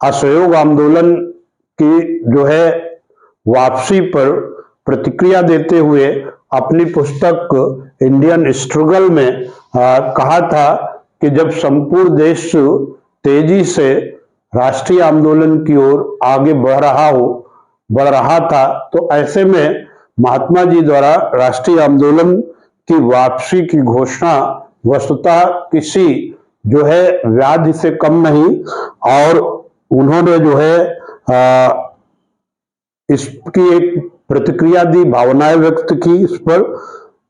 असहयोग आंदोलन की जो है वापसी पर प्रतिक्रिया देते हुए अपनी पुस्तक इंडियन स्ट्रगल में कहा था कि जब संपूर्ण देश तेजी से राष्ट्रीय आंदोलन की ओर आगे बढ़ रहा था, तो ऐसे में महात्मा जी द्वारा राष्ट्रीय आंदोलन की वापसी की घोषणा वस्तुतः किसी जो है व्याधि से कम नहीं, और उन्होंने जो है इसकी एक प्रतिक्रिया दी, भावनाएं व्यक्त की इस पर।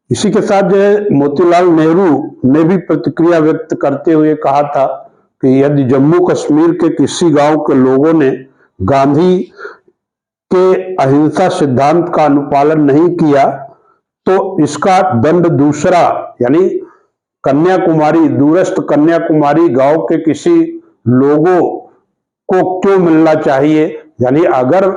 इसी के साथ जो है मोतीलाल नेहरू ने भी प्रतिक्रिया व्यक्त करते हुए कहा था कि यदि जम्मू कश्मीर के किसी गांव के लोगों ने गांधी के अहिंसा सिद्धांत का अनुपालन नहीं किया, तो इसका दंड दूसरा यानी कन्याकुमारी, दूरस्थ कन्याकुमारी गांव के किसी लोगों को क्यों मिलना चाहिए। यानी अगर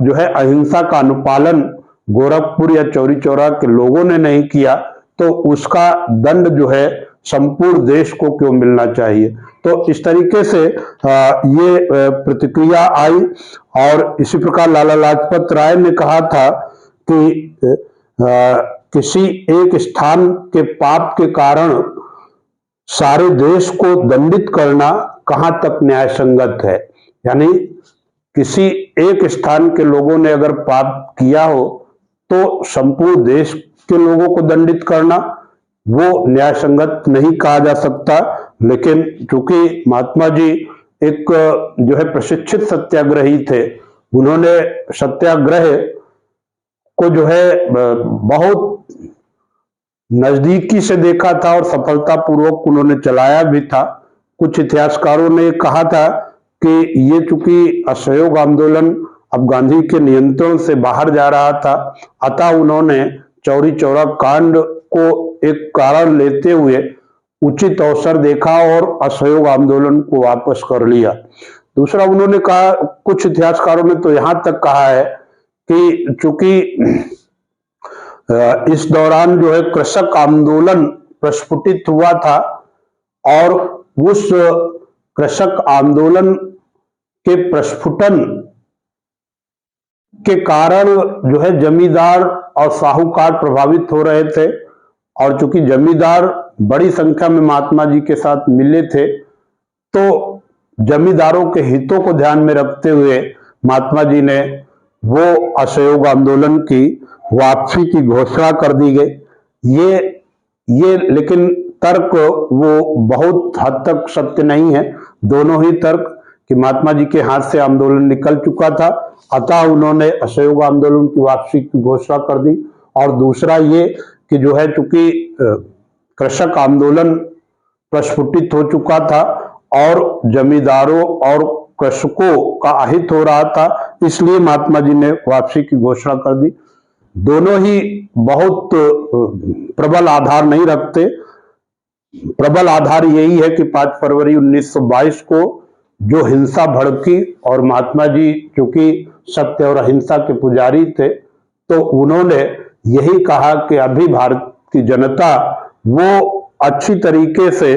जो है अहिंसा का अनुपालन गोरखपुर या चौरी चौरा के लोगों ने नहीं किया, तो उसका दंड जो है संपूर्ण देश को क्यों मिलना चाहिए। तो इस तरीके से ये प्रतिक्रिया आई। और इसी प्रकार लाला लाजपत राय ने कहा था कि किसी एक स्थान के पाप के कारण सारे देश को दंडित करना कहां तक न्याय संगत है। यानी किसी एक स्थान के लोगों ने अगर पाप किया हो तो संपूर्ण देश के लोगों को दंडित करना वो न्याय संगत नहीं कहा जा सकता। लेकिन चूंकि महात्मा जी एक जो है प्रशिक्षित सत्याग्रही थे, उन्होंने सत्याग्रह को जो है बहुत नजदीकी से देखा था और सफलतापूर्वक उन्होंने चलाया भी था। कुछ इतिहासकारों ने कहा था कि ये चूंकि असहयोग आंदोलन अब गांधी के नियंत्रण से बाहर जा रहा था, अतः उन्होंने चौरी चौरा कांड को एक कारण लेते हुए उचित अवसर देखा और असहयोग आंदोलन को वापस कर लिया। दूसरा उन्होंने कहा, कुछ इतिहासकारों ने तो यहां तक कहा है कि चूंकि इस दौरान जो है कृषक आंदोलन प्रस्फुटित हुआ था और उस कृषक आंदोलन के प्रस्फुटन के कारण जो है जमींदार और साहूकार प्रभावित हो रहे थे, और चूंकि जमींदार बड़ी संख्या में महात्मा जी के साथ मिले थे, तो जमींदारों के हितों को ध्यान में रखते हुए महात्मा जी ने वो असहयोग आंदोलन की वापसी की घोषणा कर दी गई। ये लेकिन तर्क वो बहुत हद तक सत्य नहीं है। दोनों ही तर्क कि महात्मा जी के हाथ से आंदोलन निकल चुका था, अतः उन्होंने असहयोग आंदोलन की वापसी की घोषणा कर दी। और दूसरा ये कि जो है चूंकि कृषक आंदोलन प्रस्फुटित हो चुका था और जमींदारों और कृषकों का अहित हो रहा था, इसलिए महात्मा जी ने वापसी की घोषणा कर दी। दोनों ही बहुत प्रबल आधार नहीं रखते। प्रबल आधार यही है कि 5 फरवरी 1922 को जो हिंसा भड़की और महात्मा जी चूंकि सत्य और अहिंसा के पुजारी थे, तो उन्होंने यही कहा कि अभी भारत की जनता वो अच्छी तरीके से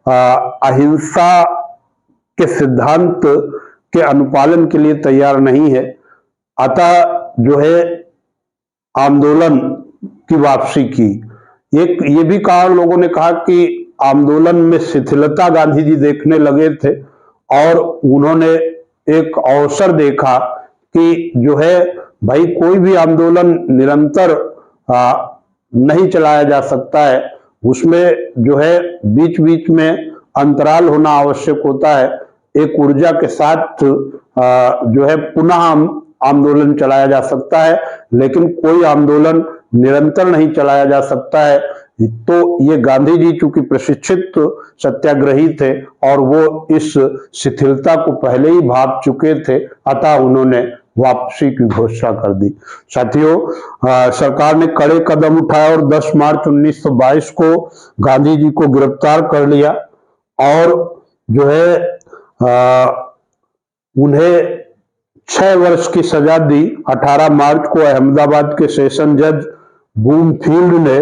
अहिंसा के सिद्धांत के अनुपालन के लिए तैयार नहीं है, अतः जो है आंदोलन की वापसी की। एक ये भी कहा, लोगों ने कहा कि आंदोलन में शिथिलता गांधी जी देखने लगे थे और उन्होंने एक अवसर देखा कि जो है भाई कोई भी आंदोलन निरंतर नहीं चलाया जा सकता है, उसमें जो है बीच बीच में अंतराल होना आवश्यक होता है। एक ऊर्जा के साथ जो है पुनः आंदोलन चलाया जा सकता है, लेकिन कोई आंदोलन निरंतर नहीं चलाया जा सकता है। तो ये गांधी जी चूंकि प्रशिक्षित सत्याग्रही थे और वो इस शिथिलता को पहले ही भाप चुके थे, अतः उन्होंने वापसी की घोषणा कर दी। साथियों, सरकार ने कड़े कदम उठाए और 10 मार्च 1922 को गांधी जी को गिरफ्तार कर लिया और जो है उन्हें 6 वर्ष की सजा दी। 18 मार्च को अहमदाबाद के सेशन जज बूमफील्ड ने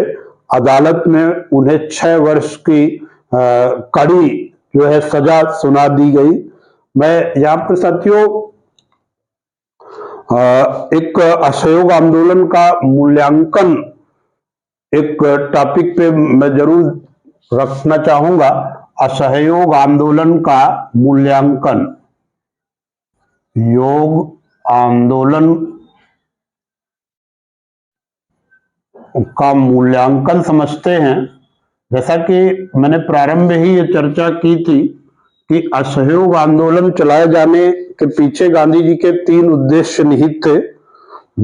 अदालत में उन्हें 6 वर्ष की कड़ी जो है सजा सुना दी गई। मैं यहाँ पर साथियों एक असहयोग आंदोलन का मूल्यांकन एक टॉपिक पे मैं जरूर रखना चाहूंगा। असहयोग आंदोलन का मूल्यांकन, योग आंदोलन का मूल्यांकन समझते हैं। जैसा कि मैंने प्रारंभ में ही ये चर्चा की थी कि असहयोग आंदोलन चलाए जाने के पीछे गांधी जी के 3 उद्देश्य निहित थे।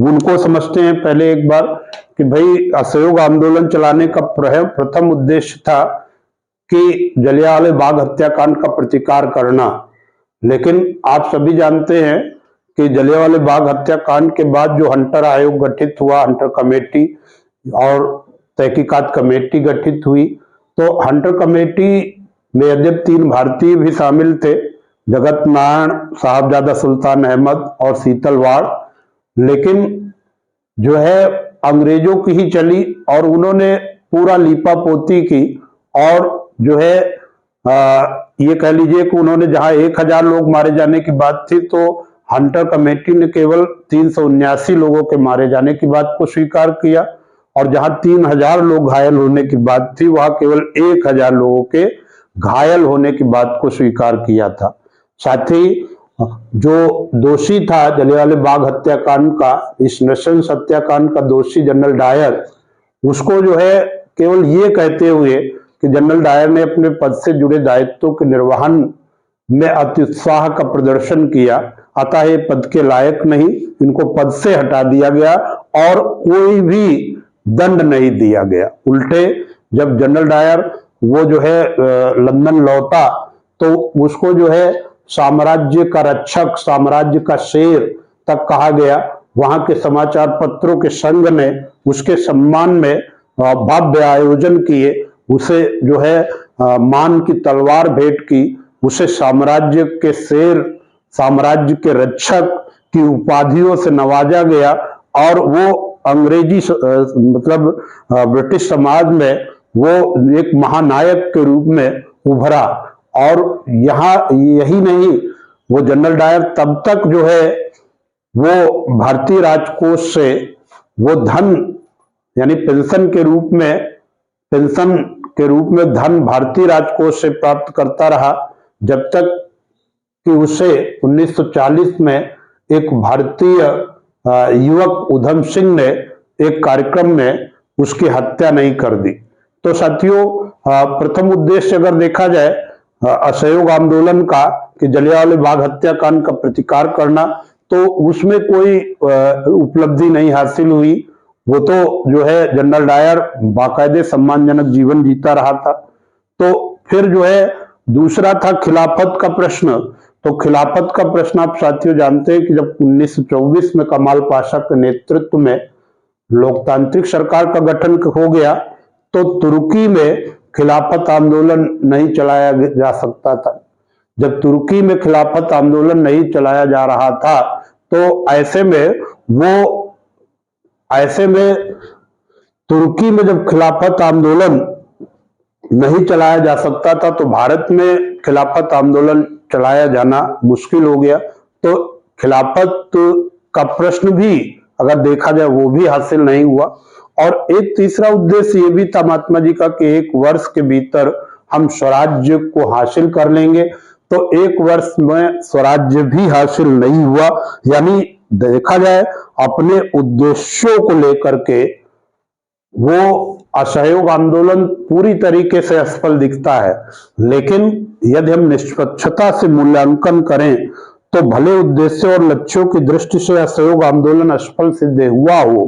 उनको समझते हैं पहले एक बार कि भाई असहयोग आंदोलन चलाने का प्रथम उद्देश्य था कि जलियांवाला बाग हत्याकांड का प्रतिकार करना। लेकिन आप सभी जानते हैं कि जलियांवाला बाग हत्याकांड के बाद जो हंटर आयोग गठित हुआ, हंटर कमेटी और तहकीकात कमेटी गठित हुई, तो हंटर कमेटी में यद्यप 3 भारतीय भी शामिल थे, जगत नारायण, साहबजादा सुल्तान अहमद और शीतल वाड़, लेकिन जो है अंग्रेजों की ही चली और उन्होंने पूरा लीपापोती की और जो है ये कह लीजिए कि उन्होंने जहां 1000 लोग मारे जाने की बात थी, तो हंटर कमेटी ने केवल 379 लोगों के मारे जाने की बात को स्वीकार किया और जहां 3000 लोग घायल होने की बात थी, वहां केवल 1000 लोगों के घायल होने की बात को स्वीकार किया था। साथ ही जो दोषी था जलियांवाला बाग हत्याकांड का, इस नृशंस हत्याकांड का दोषी जनरल डायर, उसको जो है केवल ये कहते हुए कि जनरल डायर ने अपने पद से जुड़े दायित्वों के निर्वहन में अत्युत्साह का प्रदर्शन किया, अतः ये पद के लायक नहीं, इनको पद से हटा दिया गया और कोई भी दंड नहीं दिया गया। उल्टे जब जनरल डायर वो जो है लंदन लौटा तो उसको जो है साम्राज्य का रक्षक, साम्राज्य का शेर तक कहा गया। वहां के समाचार पत्रों के संघ ने उसके सम्मान में भव्य आयोजन किए, उसे जो है मान की तलवार भेंट की, उसे साम्राज्य के शेर, साम्राज्य के रक्षक की उपाधियों से नवाजा गया और वो अंग्रेजी मतलब ब्रिटिश समाज में वो एक महानायक के रूप में उभरा। और यहाँ यही नहीं, वो जनरल डायर तब तक जो है वो भारतीय राजकोष से वो धन यानी पेंशन के रूप में धन भारतीय राजकोष से प्राप्त करता रहा, जब तक कि उसे 1940 में एक भारतीय युवक उधम सिंह ने एक कार्यक्रम में उसकी हत्या नहीं कर दी। तो साथियों, प्रथम उद्देश्य अगर देखा जाए असहयोग आंदोलन का कि जलियांवाला बाग हत्याकांड का प्रतिकार करना, तो उसमें कोई उपलब्धि नहीं हासिल हुई। वो तो जो है जनरल डायर बाकायदे सम्मानजनक जीवन जीता रहा था। तो फिर जो है दूसरा था खिलाफत का प्रश्न। तो खिलाफत का प्रश्न आप साथियों जानते हैं कि जब 1924 में कमाल पाशा के नेतृत्व में लोकतांत्रिक सरकार का गठन हो गया, तो तुर्की में खिलाफत आंदोलन नहीं चलाया जा सकता था। जब तुर्की में खिलाफत आंदोलन नहीं चलाया जा रहा था, तो ऐसे में तुर्की में जब खिलाफत आंदोलन नहीं चलाया जा सकता था, तो भारत में खिलाफत आंदोलन चलाया जाना मुश्किल हो गया। तो खिलाफत का प्रश्न भी अगर देखा जाए वो भी हासिल नहीं हुआ। और एक तीसरा उद्देश्य ये भी था महात्मा जी का कि 1 वर्ष के भीतर हम स्वराज्य को हासिल कर लेंगे। तो 1 वर्ष में स्वराज्य भी हासिल नहीं हुआ। यानी देखा जाए अपने उद्देश्यों को लेकर के वो असहयोग आंदोलन पूरी तरीके से असफल दिखता है। लेकिन यदि हम निष्पक्षता से मूल्यांकन करें तो भले उद्देश्यों और लक्ष्यों की दृष्टि से असहयोग आंदोलन असफल सिद्ध हुआ हो,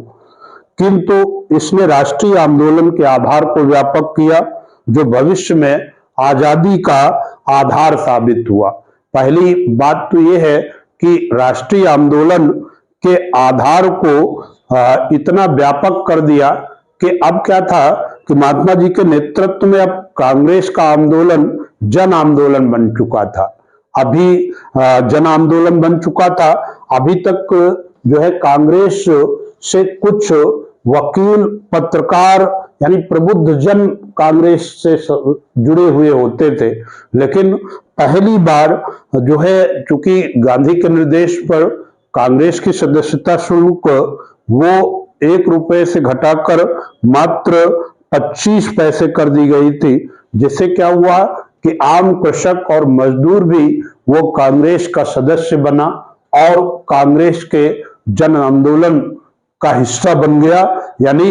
किंतु इसने राष्ट्रीय आंदोलन के आधार को व्यापक किया, जो भविष्य में आजादी का आधार साबित हुआ। पहली बात तो यह है कि राष्ट्रीय आंदोलन के आधार को इतना व्यापक कर दिया कि अब क्या था कि महात्मा जी के नेतृत्व में अब कांग्रेस का आंदोलन जन आंदोलन बन चुका था। अभी जन आंदोलन बन चुका था। अभी तक जो है कांग्रेस से कुछ वकील, पत्रकार यानी प्रबुद्ध जन कांग्रेस से जुड़े हुए होते थे, लेकिन पहली बार जो है, चूंकि गांधी के निर्देश पर कांग्रेस की सदस्यता शुल्क वो 1 रुपए से घटाकर मात्र 25 पैसे कर दी गई थी, जिससे क्या हुआ कि आम कृषक और मजदूर भी वो कांग्रेस का सदस्य बना और कांग्रेस के जन आंदोलन का हिस्सा बन गया। यानी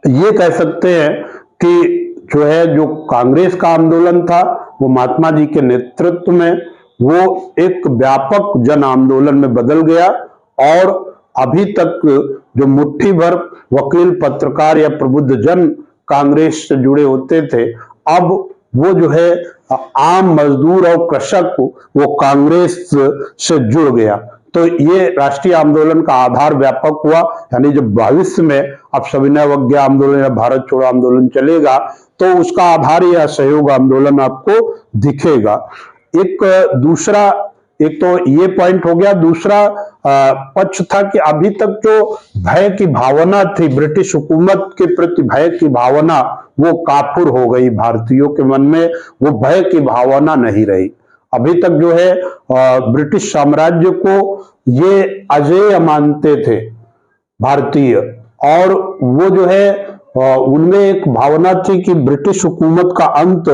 ये कह सकते हैं कि जो है, जो कांग्रेस का आंदोलन था वो महात्मा जी के नेतृत्व में वो एक व्यापक जन आंदोलन में बदल गया। और अभी तक जो मुट्ठी भर वकील, पत्रकार या प्रबुद्ध जन कांग्रेस से जुड़े होते थे, अब वो जो है आम मजदूर और कृषक वो कांग्रेस से जुड़ गया। तो ये राष्ट्रीय आंदोलन का आधार व्यापक हुआ। यानी जब भविष्य में अब सविनय अवज्ञा आंदोलन या भारत छोड़ो आंदोलन चलेगा तो उसका आधार या असहयोग आंदोलन आपको दिखेगा। एक तो ये पॉइंट हो गया। दूसरा पक्ष था कि अभी तक जो भय की भावना थी, ब्रिटिश हुकूमत के प्रति भय की भावना, वो काफुर हो गई। भारतीयों के मन में वो भय की भावना नहीं रही। अभी तक जो है ब्रिटिश साम्राज्य को ये अजेय मानते थे भारतीय, और वो जो है उनमें एक भावना थी कि ब्रिटिश हुकूमत का अंत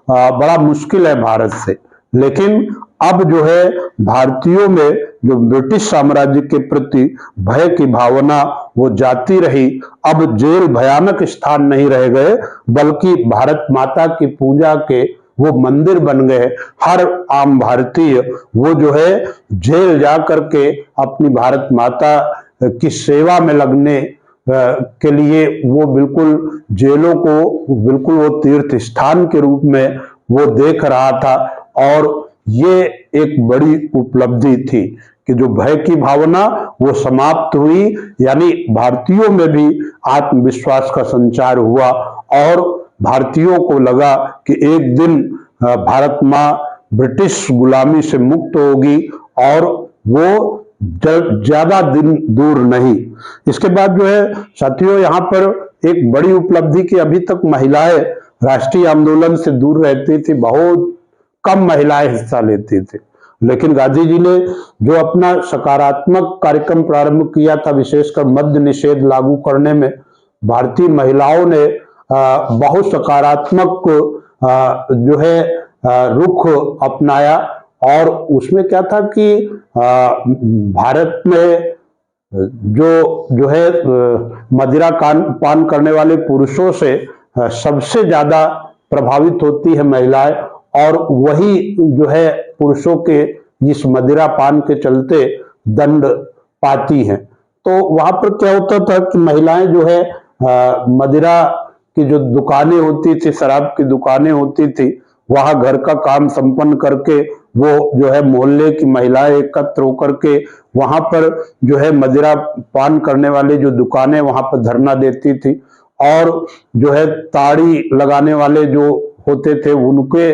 बड़ा मुश्किल है भारत से। लेकिन अब जो है भारतीयों में जो ब्रिटिश साम्राज्य के प्रति भय की भावना वो जाती रही। अब जेल भयानक स्थान नहीं रह गए, बल्कि भारत माता की पूजा के वो मंदिर बन गए। हर आम भारतीय वो जो है जेल जा करके अपनी भारत माता की सेवा में लगने के लिए वो बिल्कुल जेलों को बिल्कुल वो तीर्थ स्थान के रूप में वो देख रहा था। और ये एक बड़ी उपलब्धि थी कि जो भय की भावना वो समाप्त हुई, यानी भारतीयों में भी आत्मविश्वास का संचार हुआ और भारतीयों को लगा कि एक दिन भारत माँ ब्रिटिश गुलामी से मुक्त होगी और वो ज्यादा दिन दूर नहीं। इसके बाद जो है साथियों, यहाँ पर एक बड़ी उपलब्धि की अभी तक महिलाएं राष्ट्रीय आंदोलन से दूर रहती थी, बहुत कम महिलाएं हिस्सा लेती थी। लेकिन गांधी जी ने जो अपना सकारात्मक कार्यक्रम प्रारंभ किया था, विशेषकर मद्य निषेध लागू करने में भारतीय महिलाओं ने बहुत सकारात्मक जो है रुख अपनाया। और उसमें क्या था कि भारत में जो है मदिरा पान करने वाले पुरुषों से सबसे ज्यादा प्रभावित होती है महिलाएं, और वही जो है पुरुषों के इस मदिरा पान के चलते दंड पाती हैं। तो वहां पर क्या होता था कि महिलाएं जो है मदिरा की जो दुकानें होती थी, शराब की दुकानें होती थी, वहां घर का काम संपन्न करके वो जो है मोहल्ले की महिलाएं एकत्र होकर के वहां पर जो है मदिरा पान करने वाले जो दुकानें वहां पर धरना देती थी। और जो है ताड़ी लगाने वाले जो होते थे उनके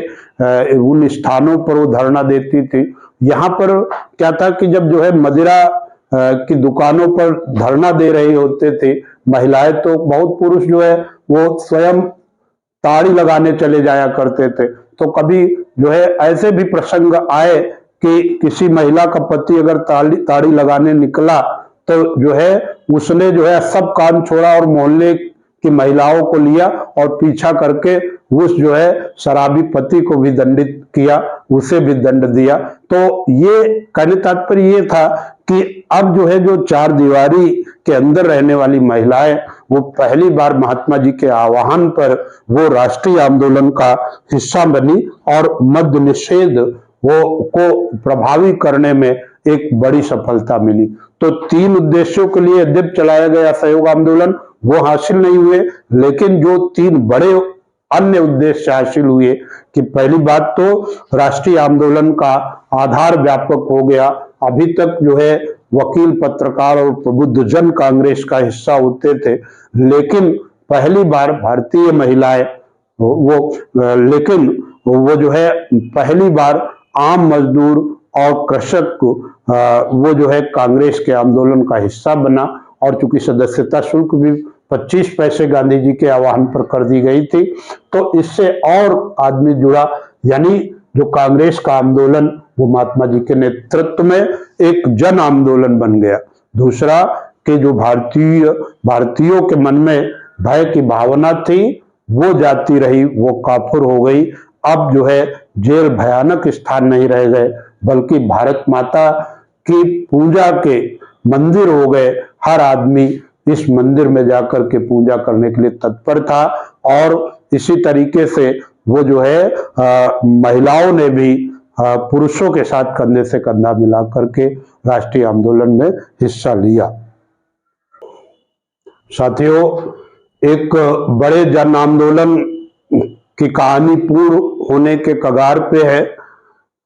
उन स्थानों पर वो धरना देती थी। यहाँ पर क्या था कि जब जो है मदिरा की दुकानों पर धरना दे रहे होते थे महिलाएं, तो बहुत पुरुष जो है वो स्वयं ताड़ी लगाने चले जाया करते थे। तो कभी जो है ऐसे भी प्रसंग आए कि किसी महिला का पति अगर ताड़ी लगाने निकला तो जो है उसने जो है सब काम छोड़ा और मोहल्ले की महिलाओं को लिया और पीछा करके उस जो है शराबी पति को भी दंडित किया, उसे भी दंड दिया। तो ये कहने तात्पर्य ये था कि अब जो है जो चार दीवारी के अंदर रहने वाली महिलाएं वो पहली बार महात्मा जी के आह्वान पर वो राष्ट्रीय आंदोलन का हिस्सा बनी और मद्य निषेध वो को प्रभावी करने में एक बड़ी सफलता मिली। तो 3 उद्देश्यों के लिए यद्यप चलाया गया असहयोग आंदोलन वो हासिल नहीं हुए, लेकिन जो 3 बड़े अन्य उद्देश्य हासिल हुए कि पहली बात तो राष्ट्रीय आंदोलन का आधार व्यापक हो गया। अभी तक जो है वकील, पत्रकार और प्रबुद्धजन कांग्रेस का हिस्सा होते थे, लेकिन पहली बार भारतीय महिलाएं लेकिन वो जो है पहली बार आम मजदूर और कृषक वो जो है कांग्रेस के आंदोलन का हिस्सा बना। और चूंकि सदस्यता शुल्क भी 25 पैसे गांधी जी के आह्वान पर कर दी गई थी, तो इससे और आदमी जुड़ा, यानी जो कांग्रेस का आंदोलन वो महात्मा जी के नेतृत्व में एक जन आंदोलन बन गया। दूसरा कि जो भारतीयों के मन में भय की भावना थी वो जाती रही, वो काफुर हो गई। अब जो है जेल भयानक स्थान नहीं रह गए, बल्कि भारत माता की पूजा के मंदिर हो गए। हर आदमी इस मंदिर में जाकर के पूजा करने के लिए तत्पर था। और इसी तरीके से वो जो है महिलाओं ने भी पुरुषों के साथ कंधे से कंधा मिला करके राष्ट्रीय आंदोलन में हिस्सा लिया। साथियों, एक बड़े जन आंदोलन की कहानी पूर्ण होने के कगार पे है।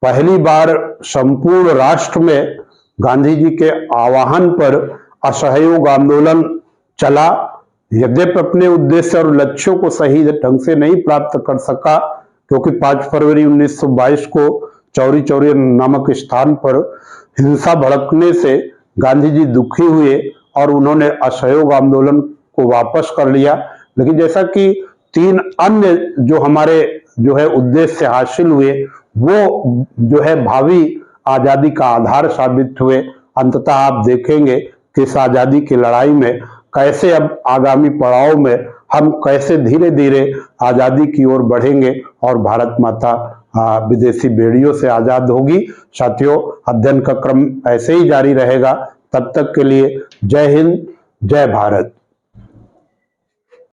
पहली बार संपूर्ण राष्ट्र में गांधी जी के आह्वान पर असहयोग आंदोलन चला। यद्यपि अपने उद्देश्य और लक्ष्यों को सही ढंग से नहीं प्राप्त कर सका, क्योंकि 5 फरवरी 1922 को चौरी चौरी नामक स्थान पर हिंसा भड़कने से गांधी जी दुखी हुए और उन्होंने असहयोग आंदोलन को वापस कर लिया। लेकिन जैसा कि 3 अन्य जो हमारे जो है उद्देश्य हासिल हुए वो जो है भावी आजादी का आधार साबित हुए। अंततः आप देखेंगे कि इस आजादी की लड़ाई में कैसे अब आगामी पड़ाव में हम कैसे धीरे धीरे आजादी की ओर बढ़ेंगे और भारत माता विदेशी बेड़ियों से आजाद होगी। साथियों, अध्ययन का क्रम ऐसे ही जारी रहेगा। तब तक के लिए जय हिंद, जय भारत।